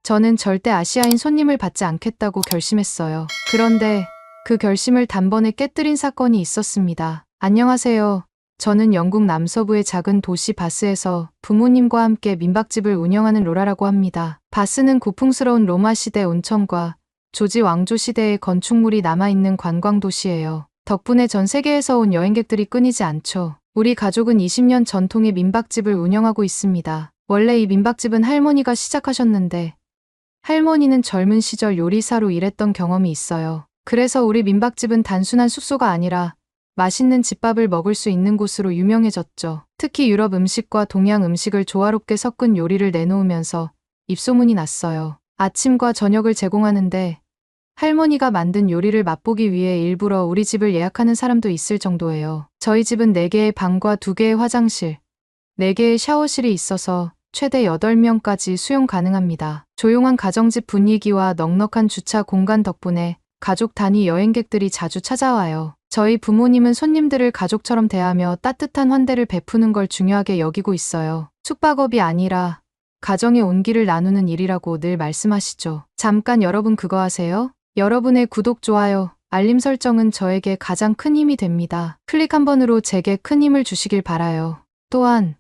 저는 절대 아시아인 손님을 받지 않겠다고 결심했어요. 그런데 그 결심을 단번에 깨뜨린 사건이 있었습니다. 안녕하세요. 저는 영국 남서부의 작은 도시 바스에서 부모님과 함께 민박집을 운영하는 로라라고 합니다. 바스는 고풍스러운 로마 시대 온천과 조지 왕조 시대의 건축물이 남아있는 관광 도시예요. 덕분에 전 세계에서 온 여행객들이 끊이지 않죠. 우리 가족은 20년 전통의 민박집을 운영하고 있습니다. 원래 이 민박집은 할머니가 시작하셨는데 할머니는 젊은 시절 요리사로 일했던 경험이 있어요. 그래서 우리 민박집은 단순한 숙소가 아니라 맛있는 집밥을 먹을 수 있는 곳으로 유명해졌죠. 특히 유럽 음식과 동양 음식을 조화롭게 섞은 요리를 내놓으면서 입소문이 났어요. 아침과 저녁을 제공하는데 할머니가 만든 요리를 맛보기 위해 일부러 우리 집을 예약하는 사람도 있을 정도예요. 저희 집은 4개의 방과 2개의 화장실, 4개의 샤워실이 있어서 최대 8명까지 수용 가능합니다. 조용한 가정집 분위기와 넉넉한 주차 공간 덕분에 가족 단위 여행객들이 자주 찾아와요. 저희 부모님은 손님들을 가족처럼 대하며 따뜻한 환대를 베푸는 걸 중요하게 여기고 있어요. 숙박업이 아니라 가정의 온기를 나누는 일이라고 늘 말씀하시죠. 잠깐 여러분 그거 아세요? 여러분의 구독, 좋아요, 알림 설정은 저에게 가장 큰 힘이 됩니다. 클릭 한 번으로 제게 큰 힘을 주시길 바라요. 또한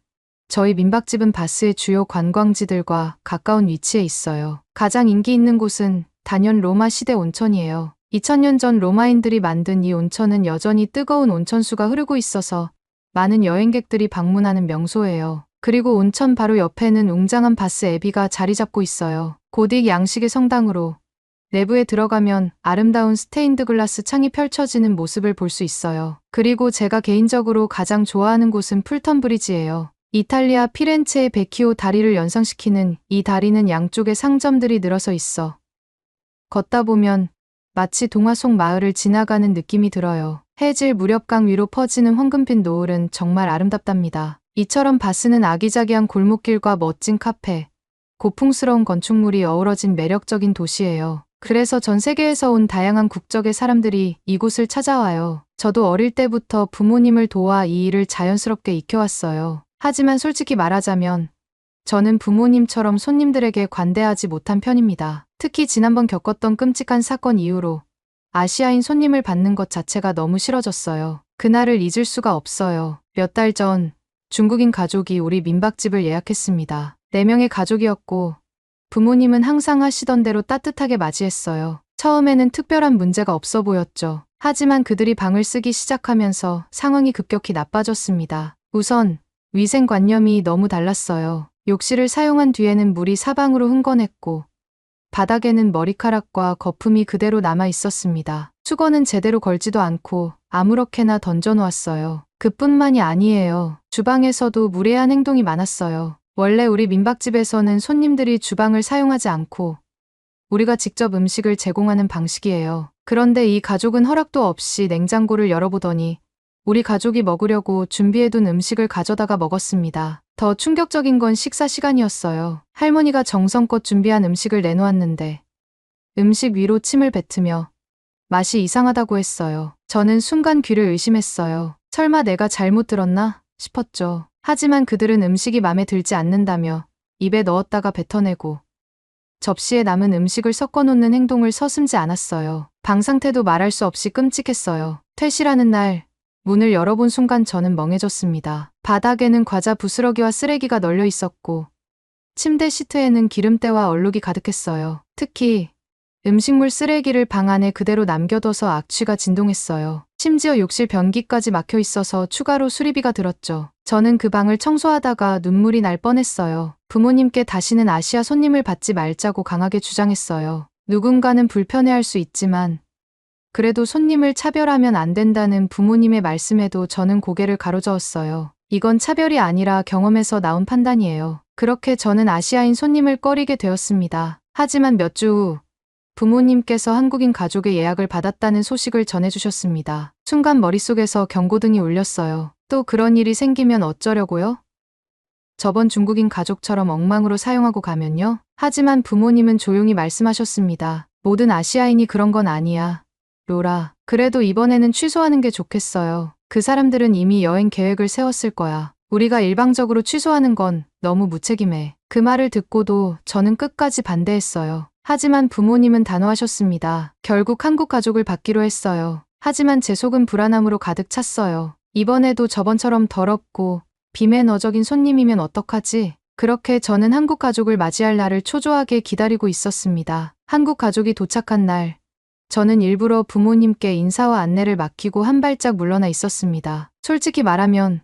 저희 민박집은 바스의 주요 관광지들과 가까운 위치에 있어요. 가장 인기 있는 곳은 단연 로마 시대 온천이에요. 2000년 전 로마인들이 만든 이 온천은 여전히 뜨거운 온천수가 흐르고 있어서 많은 여행객들이 방문하는 명소예요. 그리고 온천 바로 옆에는 웅장한 바스 애비가 자리 잡고 있어요. 고딕 양식의 성당으로 내부에 들어가면 아름다운 스테인드 글라스 창이 펼쳐지는 모습을 볼 수 있어요. 그리고 제가 개인적으로 가장 좋아하는 곳은 풀턴 브리지예요. 이탈리아 피렌체의 베키오 다리를 연상시키는 이 다리는 양쪽에 상점들이 늘어서 있어 걷다 보면 마치 동화 속 마을을 지나가는 느낌이 들어요. 해질 무렵강 위로 퍼지는 황금빛 노을은 정말 아름답답니다. 이처럼 바스는 아기자기한 골목길과 멋진 카페, 고풍스러운 건축물이 어우러진 매력적인 도시예요. 그래서 전 세계에서 온 다양한 국적의 사람들이 이곳을 찾아와요. 저도 어릴 때부터 부모님을 도와 이 일을 자연스럽게 익혀왔어요. 하지만 솔직히 말하자면 저는 부모님처럼 손님들에게 관대하지 못한 편입니다. 특히 지난번 겪었던 끔찍한 사건 이후로 아시아인 손님을 받는 것 자체가 너무 싫어졌어요. 그날을 잊을 수가 없어요. 몇 달 전 중국인 가족이 우리 민박집을 예약했습니다. 4명의 가족이었고 부모님은 항상 하시던 대로 따뜻하게 맞이했어요. 처음에는 특별한 문제가 없어 보였죠. 하지만 그들이 방을 쓰기 시작하면서 상황이 급격히 나빠졌습니다. 우선 위생관념이 너무 달랐어요. 욕실을 사용한 뒤에는 물이 사방으로 흥건했고 바닥에는 머리카락과 거품이 그대로 남아 있었습니다. 수건은 제대로 걸지도 않고 아무렇게나 던져놓았어요. 그뿐만이 아니에요. 주방에서도 무례한 행동이 많았어요. 원래 우리 민박집에서는 손님들이 주방을 사용하지 않고 우리가 직접 음식을 제공하는 방식이에요. 그런데 이 가족은 허락도 없이 냉장고를 열어보더니 우리 가족이 먹으려고 준비해둔 음식을 가져다가 먹었습니다. 더 충격적인 건 식사 시간이었어요. 할머니가 정성껏 준비한 음식을 내놓았는데 음식 위로 침을 뱉으며 맛이 이상하다고 했어요. 저는 순간 귀를 의심했어요. 설마 내가 잘못 들었나 싶었죠. 하지만 그들은 음식이 마음에 들지 않는다며 입에 넣었다가 뱉어내고 접시에 남은 음식을 섞어놓는 행동을 서슴지 않았어요. 방 상태도 말할 수 없이 끔찍했어요. 퇴실하는 날 문을 열어본 순간 저는 멍해졌습니다. 바닥에는 과자 부스러기와 쓰레기가 널려 있었고 침대 시트에는 기름때와 얼룩이 가득했어요. 특히 음식물 쓰레기를 방 안에 그대로 남겨둬서 악취가 진동했어요. 심지어 욕실 변기까지 막혀 있어서 추가로 수리비가 들었죠. 저는 그 방을 청소하다가 눈물이 날 뻔했어요. 부모님께 다시는 아시아 손님을 받지 말자고 강하게 주장했어요. 누군가는 불편해할 수 있지만 그래도 손님을 차별하면 안 된다는 부모님의 말씀에도 저는 고개를 가로저었어요. 이건 차별이 아니라 경험에서 나온 판단이에요. 그렇게 저는 아시아인 손님을 꺼리게 되었습니다. 하지만 몇 주 후 부모님께서 한국인 가족의 예약을 받았다는 소식을 전해주셨습니다. 순간 머릿속에서 경고등이 울렸어요. 또 그런 일이 생기면 어쩌려고요? 저번 중국인 가족처럼 엉망으로 사용하고 가면요? 하지만 부모님은 조용히 말씀하셨습니다. 모든 아시아인이 그런 건 아니야. 로라, 그래도 이번에는 취소하는 게 좋겠어요. 그 사람들은 이미 여행 계획을 세웠을 거야. 우리가 일방적으로 취소하는 건 너무 무책임해. 그 말을 듣고도 저는 끝까지 반대했어요. 하지만 부모님은 단호하셨습니다. 결국 한국 가족을 받기로 했어요. 하지만 제 속은 불안함으로 가득 찼어요. 이번에도 저번처럼 더럽고 비매 너적인 손님이면 어떡하지? 그렇게 저는 한국 가족을 맞이할 날을 초조하게 기다리고 있었습니다. 한국 가족이 도착한 날, 저는 일부러 부모님께 인사와 안내를 맡기고 한 발짝 물러나 있었습니다. 솔직히 말하면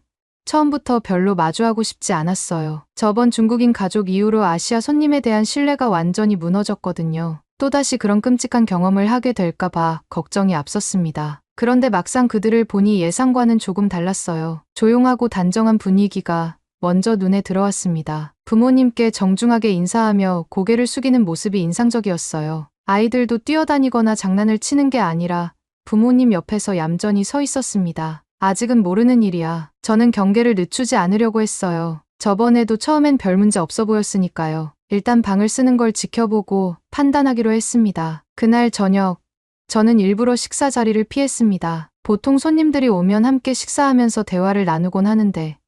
처음부터 별로 마주하고 싶지 않았어요. 저번 중국인 가족 이후로 아시아 손님에 대한 신뢰가 완전히 무너졌거든요. 또다시 그런 끔찍한 경험을 하게 될까봐 걱정이 앞섰습니다. 그런데 막상 그들을 보니 예상과는 조금 달랐어요. 조용하고 단정한 분위기가 먼저 눈에 들어왔습니다. 부모님께 정중하게 인사하며 고개를 숙이는 모습이 인상적이었어요. 아이들도 뛰어다니거나 장난을 치는 게 아니라 부모님 옆에서 얌전히 서 있었습니다. 아직은 모르는 일이야. 저는 경계를 늦추지 않으려고 했어요. 저번에도 처음엔 별 문제 없어 보였으니까요. 일단 방을 쓰는 걸 지켜보고 판단하기로 했습니다. 그날 저녁, 저는 일부러 식사 자리를 피했습니다. 보통 손님들이 오면 함께 식사하면서 대화를 나누곤 하는데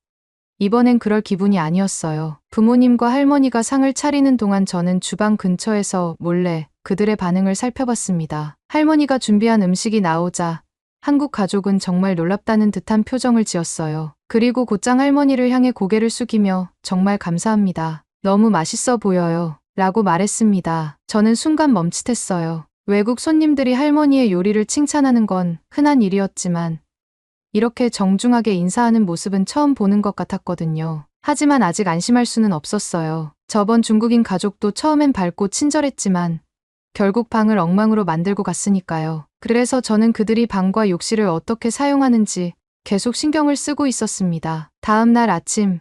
이번엔 그럴 기분이 아니었어요. 부모님과 할머니가 상을 차리는 동안 저는 주방 근처에서 몰래 그들의 반응을 살펴봤습니다. 할머니가 준비한 음식이 나오자 한국 가족은 정말 놀랍다는 듯한 표정을 지었어요. 그리고 곧장 할머니를 향해 고개를 숙이며 정말 감사합니다. 너무 맛있어 보여요. 라고 말했습니다. 저는 순간 멈칫했어요. 외국 손님들이 할머니의 요리를 칭찬하는 건 흔한 일이었지만 이렇게 정중하게 인사하는 모습은 처음 보는 것 같았거든요. 하지만 아직 안심할 수는 없었어요. 저번 중국인 가족도 처음엔 밝고 친절했지만 결국 방을 엉망으로 만들고 갔으니까요. 그래서 저는 그들이 방과 욕실을 어떻게 사용하는지 계속 신경을 쓰고 있었습니다. 다음 날 아침,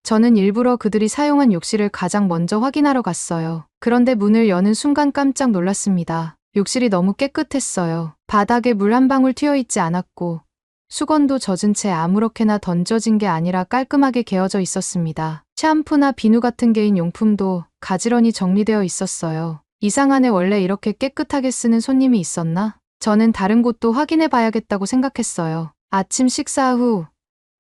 저는 일부러 그들이 사용한 욕실을 가장 먼저 확인하러 갔어요. 그런데 문을 여는 순간 깜짝 놀랐습니다. 욕실이 너무 깨끗했어요. 바닥에 물 한 방울 튀어있지 않았고 수건도 젖은 채 아무렇게나 던져진 게 아니라 깔끔하게 개어져 있었습니다. 샴푸나 비누 같은 개인 용품도 가지런히 정리되어 있었어요. 이상하네, 원래 이렇게 깨끗하게 쓰는 손님이 있었나? 저는 다른 곳도 확인해 봐야겠다고 생각했어요. 아침 식사 후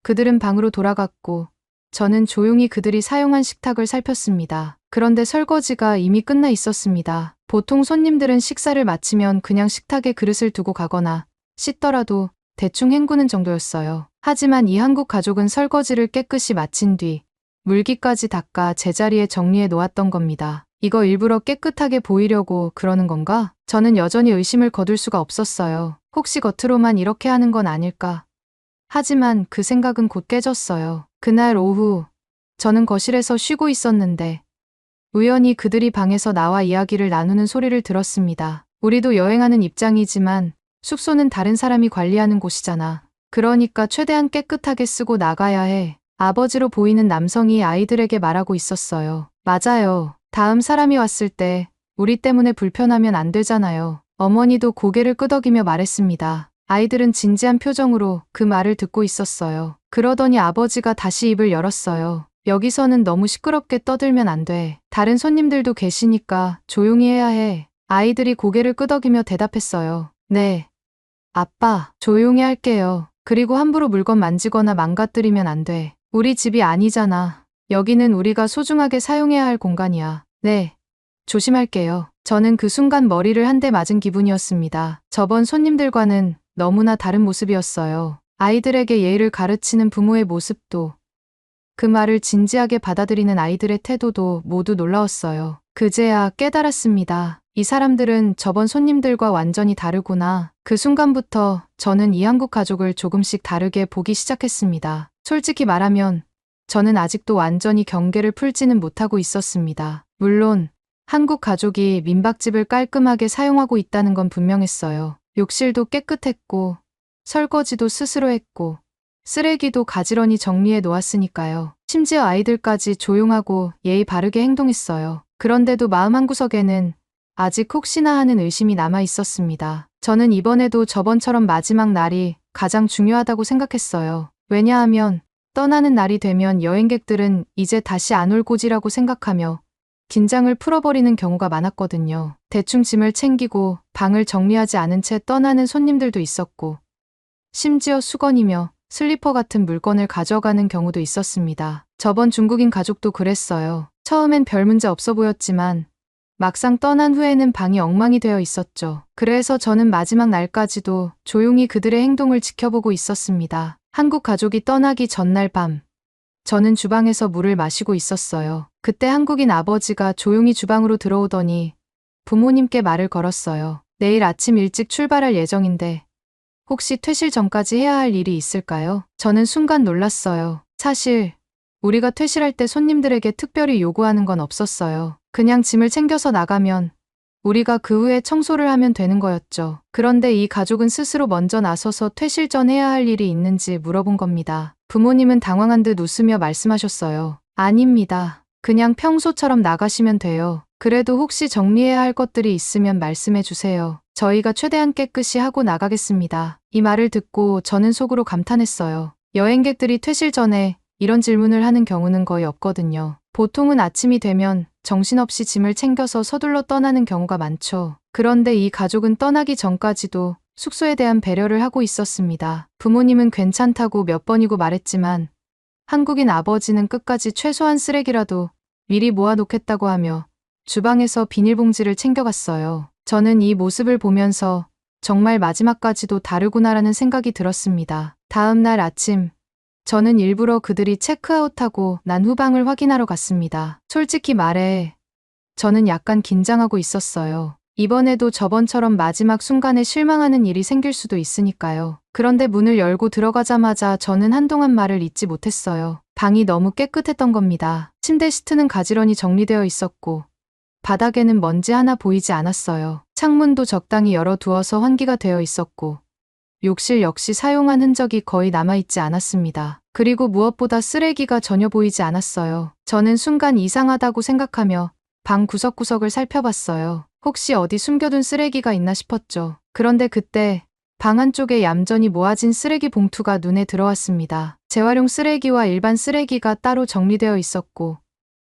그들은 방으로 돌아갔고 저는 조용히 그들이 사용한 식탁을 살폈습니다. 그런데 설거지가 이미 끝나 있었습니다. 보통 손님들은 식사를 마치면 그냥 식탁에 그릇을 두고 가거나 씻더라도 대충 헹구는 정도였어요. 하지만 이 한국 가족은 설거지를 깨끗이 마친 뒤 물기까지 닦아 제자리에 정리해 놓았던 겁니다. 이거 일부러 깨끗하게 보이려고 그러는 건가? 저는 여전히 의심을 거둘 수가 없었어요. 혹시 겉으로만 이렇게 하는 건 아닐까? 하지만 그 생각은 곧 깨졌어요. 그날 오후, 저는 거실에서 쉬고 있었는데 우연히 그들이 방에서 나와 이야기를 나누는 소리를 들었습니다. 우리도 여행하는 입장이지만 숙소는 다른 사람이 관리하는 곳이잖아. 그러니까 최대한 깨끗하게 쓰고 나가야 해. 아버지로 보이는 남성이 아이들에게 말하고 있었어요. 맞아요. 다음 사람이 왔을 때 우리 때문에 불편하면 안 되잖아요. 어머니도 고개를 끄덕이며 말했습니다. 아이들은 진지한 표정으로 그 말을 듣고 있었어요. 그러더니 아버지가 다시 입을 열었어요. 여기서는 너무 시끄럽게 떠들면 안 돼. 다른 손님들도 계시니까 조용히 해야 해. 아이들이 고개를 끄덕이며 대답했어요. 네. 아빠, 조용히 할게요. 그리고 함부로 물건 만지거나 망가뜨리면 안 돼. 우리 집이 아니잖아. 여기는 우리가 소중하게 사용해야 할 공간이야. 네. 조심할게요. 저는 그 순간 머리를 한 대 맞은 기분이었습니다. 저번 손님들과는 너무나 다른 모습이었어요. 아이들에게 예의를 가르치는 부모의 모습도, 그 말을 진지하게 받아들이는 아이들의 태도도 모두 놀라웠어요. 그제야 깨달았습니다. 이 사람들은 저번 손님들과 완전히 다르구나. 그 순간부터 저는 이 한국 가족을 조금씩 다르게 보기 시작했습니다. 솔직히 말하면 저는 아직도 완전히 경계를 풀지는 못하고 있었습니다. 물론 한국 가족이 민박집을 깔끔하게 사용하고 있다는 건 분명했어요. 욕실도 깨끗했고 설거지도 스스로 했고 쓰레기도 가지런히 정리해 놓았으니까요. 심지어 아이들까지 조용하고 예의 바르게 행동했어요. 그런데도 마음 한구석에는 아직 혹시나 하는 의심이 남아 있었습니다. 저는 이번에도 저번처럼 마지막 날이 가장 중요하다고 생각했어요. 왜냐하면 떠나는 날이 되면 여행객들은 이제 다시 안 올 곳이라고 생각하며 긴장을 풀어버리는 경우가 많았거든요. 대충 짐을 챙기고 방을 정리하지 않은 채 떠나는 손님들도 있었고 심지어 수건이며 슬리퍼 같은 물건을 가져가는 경우도 있었습니다. 저번 중국인 가족도 그랬어요. 처음엔 별 문제 없어 보였지만 막상 떠난 후에는 방이 엉망이 되어 있었죠. 그래서 저는 마지막 날까지도 조용히 그들의 행동을 지켜보고 있었습니다. 한국 가족이 떠나기 전날 밤, 저는 주방에서 물을 마시고 있었어요. 그때 한국인 아버지가 조용히 주방으로 들어오더니 부모님께 말을 걸었어요. 내일 아침 일찍 출발할 예정인데 혹시 퇴실 전까지 해야 할 일이 있을까요? 저는 순간 놀랐어요. 사실 우리가 퇴실할 때 손님들에게 특별히 요구하는 건 없었어요. 그냥 짐을 챙겨서 나가면 우리가 그 후에 청소를 하면 되는 거였죠. 그런데 이 가족은 스스로 먼저 나서서 퇴실 전 해야 할 일이 있는지 물어본 겁니다. 부모님은 당황한 듯 웃으며 말씀하셨어요. 아닙니다. 그냥 평소처럼 나가시면 돼요. 그래도 혹시 정리해야 할 것들이 있으면 말씀해 주세요. 저희가 최대한 깨끗이 하고 나가겠습니다. 이 말을 듣고 저는 속으로 감탄했어요. 여행객들이 퇴실 전에 이런 질문을 하는 경우는 거의 없거든요. 보통은 아침이 되면 정신없이 짐을 챙겨서 서둘러 떠나는 경우가 많죠. 그런데 이 가족은 떠나기 전까지도 숙소에 대한 배려를 하고 있었습니다. 부모님은 괜찮다고 몇 번이고 말했지만 한국인 아버지는 끝까지 최소한 쓰레기라도 미리 모아놓겠다고 하며 주방에서 비닐봉지를 챙겨갔어요. 저는 이 모습을 보면서 정말 마지막까지도 다르구나라는 생각이 들었습니다. 다음 날 아침, 저는 일부러 그들이 체크아웃하고 난 후방을 확인하러 갔습니다. 솔직히 말해, 저는 약간 긴장하고 있었어요. 이번에도 저번처럼 마지막 순간에 실망하는 일이 생길 수도 있으니까요. 그런데 문을 열고 들어가자마자 저는 한동안 말을 잇지 못했어요. 방이 너무 깨끗했던 겁니다. 침대 시트는 가지런히 정리되어 있었고 바닥에는 먼지 하나 보이지 않았어요. 창문도 적당히 열어두어서 환기가 되어 있었고 욕실 역시 사용한 흔적이 거의 남아있지 않았습니다. 그리고 무엇보다 쓰레기가 전혀 보이지 않았어요. 저는 순간 이상하다고 생각하며 방 구석구석을 살펴봤어요. 혹시 어디 숨겨둔 쓰레기가 있나 싶었죠. 그런데 그때 방 한쪽에 얌전히 모아진 쓰레기 봉투가 눈에 들어왔습니다. 재활용 쓰레기와 일반 쓰레기가 따로 정리되어 있었고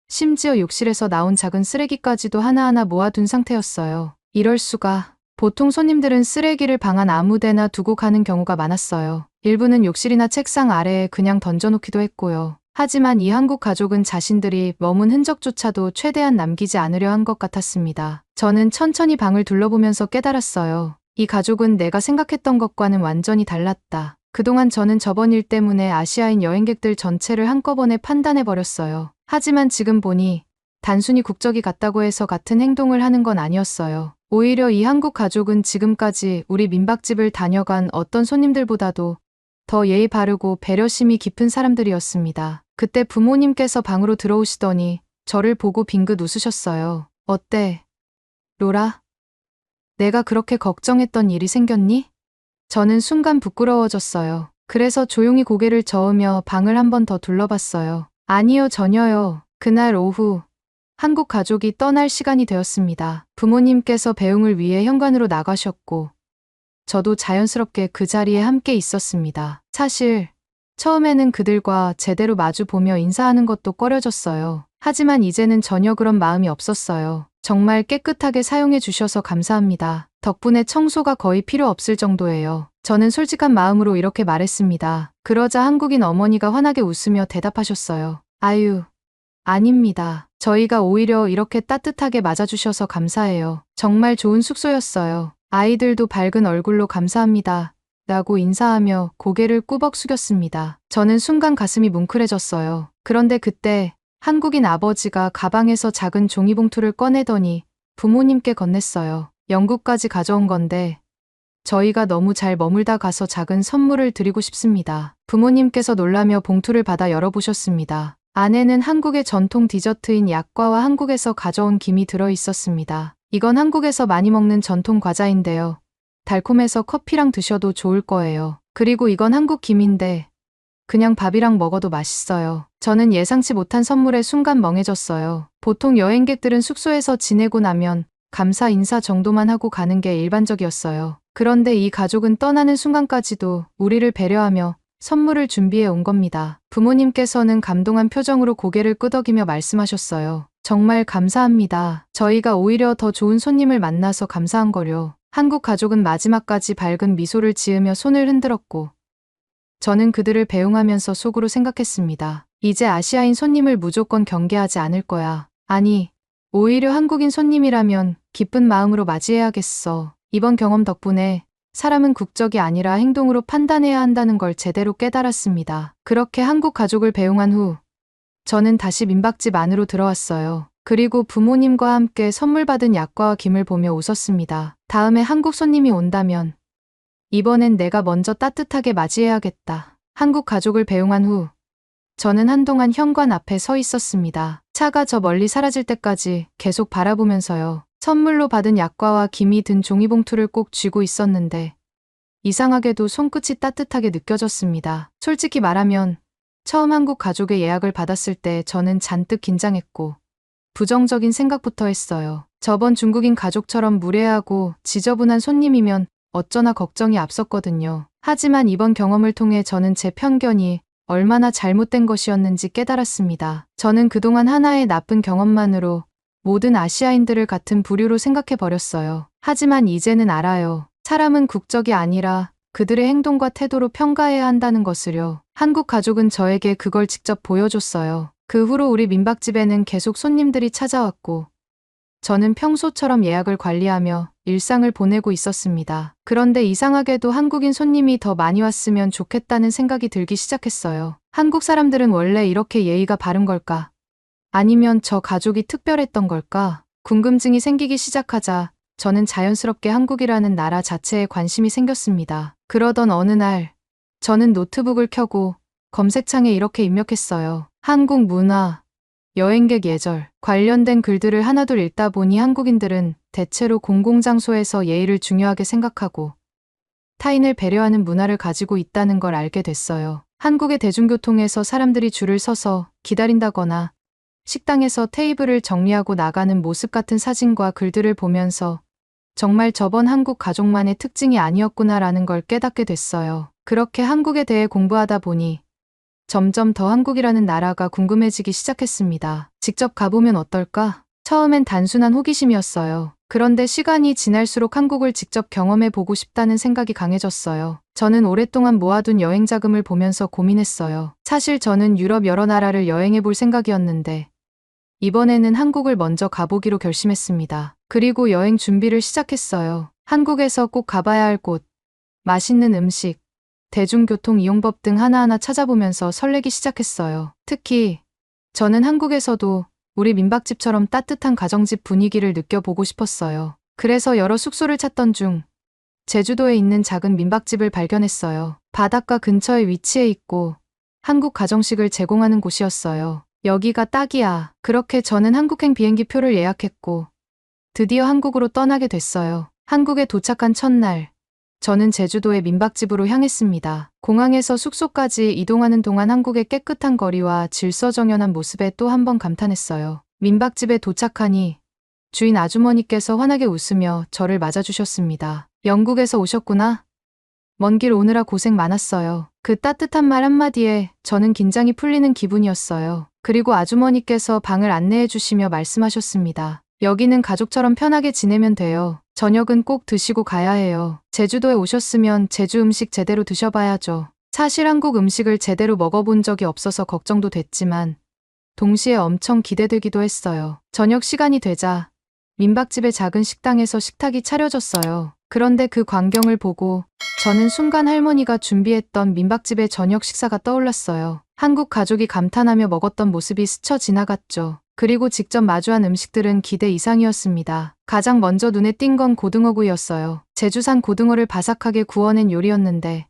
심지어 욕실에서 나온 작은 쓰레기까지도 하나하나 모아둔 상태였어요. 이럴 수가. 보통 손님들은 쓰레기를 방 안 아무데나 두고 가는 경우가 많았어요. 일부는 욕실이나 책상 아래에 그냥 던져놓기도 했고요. 하지만 이 한국 가족은 자신들이 머문 흔적조차도 최대한 남기지 않으려 한 것 같았습니다. 저는 천천히 방을 둘러보면서 깨달았어요. 이 가족은 내가 생각했던 것과는 완전히 달랐다. 그동안 저는 저번 일 때문에 아시아인 여행객들 전체를 한꺼번에 판단해버렸어요. 하지만 지금 보니 단순히 국적이 같다고 해서 같은 행동을 하는 건 아니었어요. 오히려 이 한국 가족은 지금까지 우리 민박집을 다녀간 어떤 손님들보다도 더 예의 바르고 배려심이 깊은 사람들이었습니다. 그때 부모님께서 방으로 들어오시더니 저를 보고 빙긋 웃으셨어요. 어때, 로라? 내가 그렇게 걱정했던 일이 생겼니? 저는 순간 부끄러워졌어요. 그래서 조용히 고개를 저으며 방을 한 번 더 둘러봤어요. 아니요, 전혀요. 그날 오후 한국 가족이 떠날 시간이 되었습니다. 부모님께서 배웅을 위해 현관으로 나가셨고 저도 자연스럽게 그 자리에 함께 있었습니다. 사실 처음에는 그들과 제대로 마주보며 인사하는 것도 꺼려졌어요. 하지만 이제는 전혀 그런 마음이 없었어요. 정말 깨끗하게 사용해 주셔서 감사합니다. 덕분에 청소가 거의 필요 없을 정도예요. 저는 솔직한 마음으로 이렇게 말했습니다. 그러자 한국인 어머니가 환하게 웃으며 대답하셨어요. 아유, 아닙니다. 저희가 오히려 이렇게 따뜻하게 맞아주셔서 감사해요. 정말 좋은 숙소였어요. 아이들도 밝은 얼굴로 감사합니다. 라고 인사하며 고개를 꾸벅 숙였습니다. 저는 순간 가슴이 뭉클해졌어요. 그런데 그때 한국인 아버지가 가방에서 작은 종이봉투를 꺼내더니 부모님께 건넸어요. 영국까지 가져온 건데 저희가 너무 잘 머물다 가서 작은 선물을 드리고 싶습니다. 부모님께서 놀라며 봉투를 받아 열어보셨습니다. 안에는 한국의 전통 디저트인 약과와 한국에서 가져온 김이 들어 있었습니다. 이건 한국에서 많이 먹는 전통 과자인데요. 달콤해서 커피랑 드셔도 좋을 거예요. 그리고 이건 한국 김인데 그냥 밥이랑 먹어도 맛있어요. 저는 예상치 못한 선물에 순간 멍해졌어요. 보통 여행객들은 숙소에서 지내고 나면 감사 인사 정도만 하고 가는 게 일반적이었어요. 그런데 이 가족은 떠나는 순간까지도 우리를 배려하며 선물을 준비해 온 겁니다. 부모님께서는 감동한 표정으로 고개를 끄덕이며 말씀하셨어요. 정말 감사합니다. 저희가 오히려 더 좋은 손님을 만나서 감사한 거려. 한국 가족은 마지막까지 밝은 미소를 지으며 손을 흔들었고 저는 그들을 배웅하면서 속으로 생각했습니다. 이제 아시아인 손님을 무조건 경계하지 않을 거야. 아니, 오히려 한국인 손님이라면 기쁜 마음으로 맞이해야겠어. 이번 경험 덕분에 사람은 국적이 아니라 행동으로 판단해야 한다는 걸 제대로 깨달았습니다. 그렇게 한국 가족을 배웅한 후 저는 다시 민박집 안으로 들어왔어요. 그리고 부모님과 함께 선물 받은 약과와 김을 보며 웃었습니다. 다음에 한국 손님이 온다면 이번엔 내가 먼저 따뜻하게 맞이해야겠다. 한국 가족을 배웅한 후 저는 한동안 현관 앞에 서 있었습니다. 차가 저 멀리 사라질 때까지 계속 바라보면서요. 선물로 받은 약과와 김이 든 종이봉투를 꼭 쥐고 있었는데 이상하게도 손끝이 따뜻하게 느껴졌습니다. 솔직히 말하면 처음 한국 가족의 예약을 받았을 때 저는 잔뜩 긴장했고 부정적인 생각부터 했어요. 저번 중국인 가족처럼 무례하고 지저분한 손님이면 어쩌나 걱정이 앞섰거든요. 하지만 이번 경험을 통해 저는 제 편견이 얼마나 잘못된 것이었는지 깨달았습니다. 저는 그동안 하나의 나쁜 경험만으로 모든 아시아인들을 같은 부류로 생각해버렸어요. 하지만 이제는 알아요. 사람은 국적이 아니라 그들의 행동과 태도로 평가해야 한다는 것을요. 한국 가족은 저에게 그걸 직접 보여줬어요. 그 후로 우리 민박집에는 계속 손님들이 찾아왔고 저는 평소처럼 예약을 관리하며 일상을 보내고 있었습니다. 그런데 이상하게도 한국인 손님이 더 많이 왔으면 좋겠다는 생각이 들기 시작했어요. 한국 사람들은 원래 이렇게 예의가 바른 걸까? 아니면 저 가족이 특별했던 걸까? 궁금증이 생기기 시작하자 저는 자연스럽게 한국이라는 나라 자체에 관심이 생겼습니다. 그러던 어느 날 저는 노트북을 켜고 검색창에 이렇게 입력했어요. 한국 문화, 여행객 예절 관련된 글들을 하나둘 읽다 보니 한국인들은 대체로 공공장소에서 예의를 중요하게 생각하고 타인을 배려하는 문화를 가지고 있다는 걸 알게 됐어요. 한국의 대중교통에서 사람들이 줄을 서서 기다린다거나 식당에서 테이블을 정리하고 나가는 모습 같은 사진과 글들을 보면서 정말 저번 한국 가족만의 특징이 아니었구나라는 걸 깨닫게 됐어요. 그렇게 한국에 대해 공부하다 보니 점점 더 한국이라는 나라가 궁금해지기 시작했습니다. 직접 가보면 어떨까? 처음엔 단순한 호기심이었어요. 그런데 시간이 지날수록 한국을 직접 경험해 보고 싶다는 생각이 강해졌어요. 저는 오랫동안 모아둔 여행 자금을 보면서 고민했어요. 사실 저는 유럽 여러 나라를 여행해 볼 생각이었는데 이번에는 한국을 먼저 가보기로 결심했습니다. 그리고 여행 준비를 시작했어요. 한국에서 꼭 가봐야 할 곳, 맛있는 음식, 대중교통 이용법 등 하나하나 찾아보면서 설레기 시작했어요. 특히 저는 한국에서도 우리 민박집처럼 따뜻한 가정집 분위기를 느껴보고 싶었어요. 그래서 여러 숙소를 찾던 중 제주도에 있는 작은 민박집을 발견했어요. 바닷가 근처에 위치해 있고 한국 가정식을 제공하는 곳이었어요. 여기가 딱이야. 그렇게 저는 한국행 비행기 표를 예약했고 드디어 한국으로 떠나게 됐어요. 한국에 도착한 첫날 저는 제주도의 민박집으로 향했습니다. 공항에서 숙소까지 이동하는 동안 한국의 깨끗한 거리와 질서정연한 모습에 또 한 번 감탄했어요. 민박집에 도착하니 주인 아주머니께서 환하게 웃으며 저를 맞아주셨습니다. 영국에서 오셨구나. 먼 길 오느라 고생 많았어요. 그 따뜻한 말 한마디에 저는 긴장이 풀리는 기분이었어요. 그리고 아주머니께서 방을 안내해 주시며 말씀하셨습니다. 여기는 가족처럼 편하게 지내면 돼요. 저녁은 꼭 드시고 가야 해요. 제주도에 오셨으면 제주 음식 제대로 드셔봐야죠. 사실 한국 음식을 제대로 먹어본 적이 없어서 걱정도 됐지만 동시에 엄청 기대되기도 했어요. 저녁 시간이 되자 민박집의 작은 식당에서 식탁이 차려졌어요. 그런데 그 광경을 보고 저는 순간 할머니가 준비했던 민박집의 저녁 식사가 떠올랐어요. 한국 가족이 감탄하며 먹었던 모습이 스쳐 지나갔죠. 그리고 직접 마주한 음식들은 기대 이상이었습니다. 가장 먼저 눈에 띈 건 고등어구이였어요. 제주산 고등어를 바삭하게 구워낸 요리였는데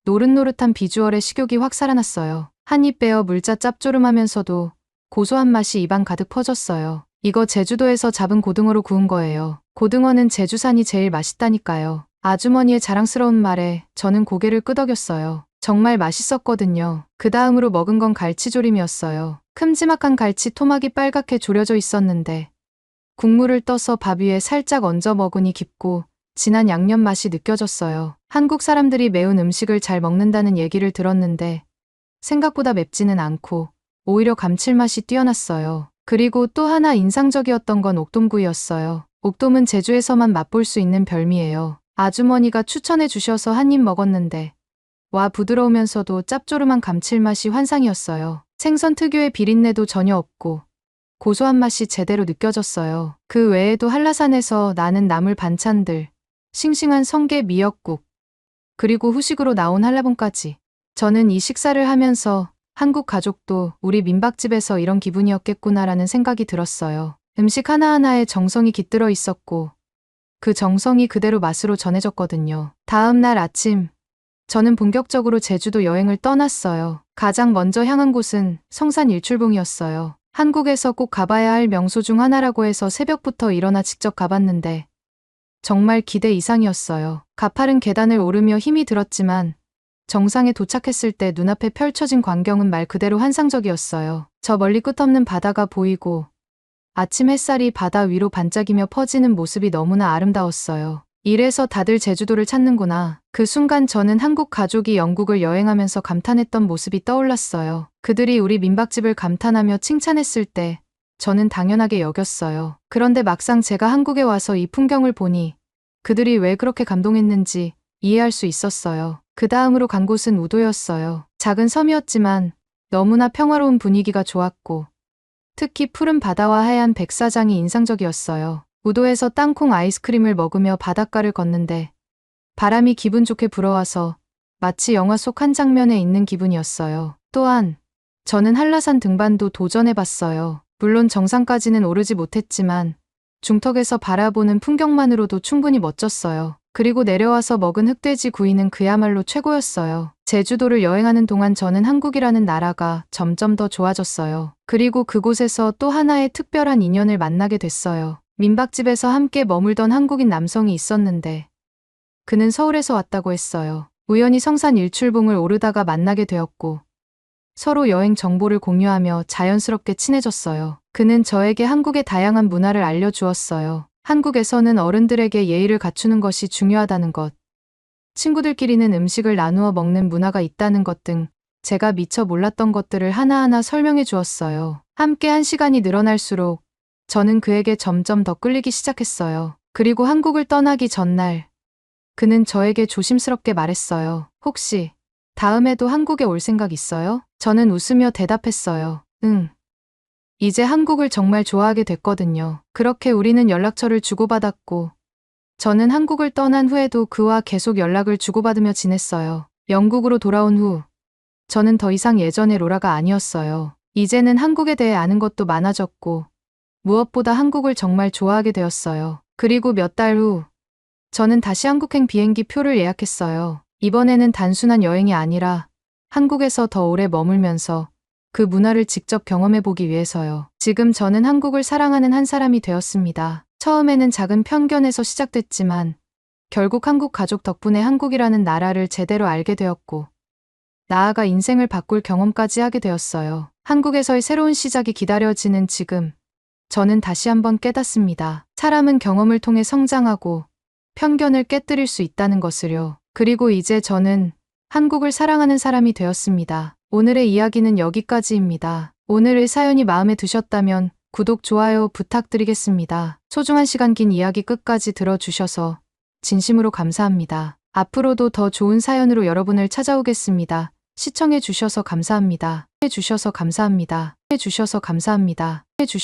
노릇노릇한 비주얼에 식욕이 확 살아났어요. 한 입 베어 물자 짭조름하면서도 고소한 맛이 입안 가득 퍼졌어요. 이거 제주도에서 잡은 고등어로 구운 거예요. 고등어는 제주산이 제일 맛있다니까요. 아주머니의 자랑스러운 말에 저는 고개를 끄덕였어요. 정말 맛있었거든요. 그 다음으로 먹은 건 갈치조림이었어요. 큼지막한 갈치 토막이 빨갛게 졸여져 있었는데 국물을 떠서 밥 위에 살짝 얹어 먹으니 깊고 진한 양념 맛이 느껴졌어요. 한국 사람들이 매운 음식을 잘 먹는다는 얘기를 들었는데 생각보다 맵지는 않고 오히려 감칠맛이 뛰어났어요. 그리고 또 하나 인상적이었던 건 옥돔구이였어요. 옥돔은 제주에서만 맛볼 수 있는 별미예요. 아주머니가 추천해 주셔서 한 입 먹었는데 와 부드러우면서도 짭조름한 감칠맛이 환상이었어요. 생선 특유의 비린내도 전혀 없고 고소한 맛이 제대로 느껴졌어요. 그 외에도 한라산에서 나는 나물 반찬들, 싱싱한 성게 미역국, 그리고 후식으로 나온 한라봉까지. 저는 이 식사를 하면서 한국 가족도 우리 민박집에서 이런 기분이었겠구나라는 생각이 들었어요. 음식 하나하나에 정성이 깃들어 있었고 그 정성이 그대로 맛으로 전해졌거든요. 다음 날 아침, 저는 본격적으로 제주도 여행을 떠났어요. 가장 먼저 향한 곳은 성산 일출봉이었어요. 한국에서 꼭 가봐야 할 명소 중 하나라고 해서 새벽부터 일어나 직접 가봤는데 정말 기대 이상이었어요. 가파른 계단을 오르며 힘이 들었지만 정상에 도착했을 때 눈앞에 펼쳐진 광경은 말 그대로 환상적이었어요. 저 멀리 끝없는 바다가 보이고 아침 햇살이 바다 위로 반짝이며 퍼지는 모습이 너무나 아름다웠어요. 이래서 다들 제주도를 찾는구나. 그 순간 저는 한국 가족이 영국을 여행하면서 감탄했던 모습이 떠올랐어요. 그들이 우리 민박집을 감탄하며 칭찬했을 때 저는 당연하게 여겼어요. 그런데 막상 제가 한국에 와서 이 풍경을 보니 그들이 왜 그렇게 감동했는지 이해할 수 있었어요. 그 다음으로 간 곳은 우도였어요. 작은 섬이었지만 너무나 평화로운 분위기가 좋았고 특히 푸른 바다와 하얀 백사장이 인상적이었어요. 우도에서 땅콩 아이스크림을 먹으며 바닷가를 걷는데 바람이 기분 좋게 불어와서 마치 영화 속 한 장면에 있는 기분이었어요. 또한 저는 한라산 등반도 도전해봤어요. 물론 정상까지는 오르지 못했지만 중턱에서 바라보는 풍경만으로도 충분히 멋졌어요. 그리고 내려와서 먹은 흑돼지 구이는 그야말로 최고였어요. 제주도를 여행하는 동안 저는 한국이라는 나라가 점점 더 좋아졌어요. 그리고 그곳에서 또 하나의 특별한 인연을 만나게 됐어요. 민박집에서 함께 머물던 한국인 남성이 있었는데 그는 서울에서 왔다고 했어요. 우연히 성산 일출봉을 오르다가 만나게 되었고 서로 여행 정보를 공유하며 자연스럽게 친해졌어요. 그는 저에게 한국의 다양한 문화를 알려주었어요. 한국에서는 어른들에게 예의를 갖추는 것이 중요하다는 것, 친구들끼리는 음식을 나누어 먹는 문화가 있다는 것 등 제가 미처 몰랐던 것들을 하나하나 설명해 주었어요. 함께 한 시간이 늘어날수록 저는 그에게 점점 더 끌리기 시작했어요. 그리고 한국을 떠나기 전날 그는 저에게 조심스럽게 말했어요. 혹시 다음에도 한국에 올 생각 있어요? 저는 웃으며 대답했어요. 응. 이제 한국을 정말 좋아하게 됐거든요. 그렇게 우리는 연락처를 주고받았고 저는 한국을 떠난 후에도 그와 계속 연락을 주고받으며 지냈어요. 영국으로 돌아온 후 저는 더 이상 예전의 로라가 아니었어요. 이제는 한국에 대해 아는 것도 많아졌고 무엇보다 한국을 정말 좋아하게 되었어요. 그리고 몇 달 후 저는 다시 한국행 비행기 표를 예약했어요. 이번에는 단순한 여행이 아니라 한국에서 더 오래 머물면서 그 문화를 직접 경험해보기 위해서요. 지금 저는 한국을 사랑하는 한 사람이 되었습니다. 처음에는 작은 편견에서 시작됐지만 결국 한국 가족 덕분에 한국이라는 나라를 제대로 알게 되었고 나아가 인생을 바꿀 경험까지 하게 되었어요. 한국에서의 새로운 시작이 기다려지는 지금 저는 다시 한번 깨닫습니다. 사람은 경험을 통해 성장하고 편견을 깨뜨릴 수 있다는 것을요. 그리고 이제 저는 한국을 사랑하는 사람이 되었습니다. 오늘의 이야기는 여기까지입니다. 오늘의 사연이 마음에 드셨다면 구독, 좋아요 부탁드리겠습니다. 소중한 시간 긴 이야기 끝까지 들어주셔서 진심으로 감사합니다. 앞으로도 더 좋은 사연으로 여러분을 찾아오겠습니다. 시청해주셔서 감사합니다. 해주셔서 감사합니다. 해주셔서 감사합니다.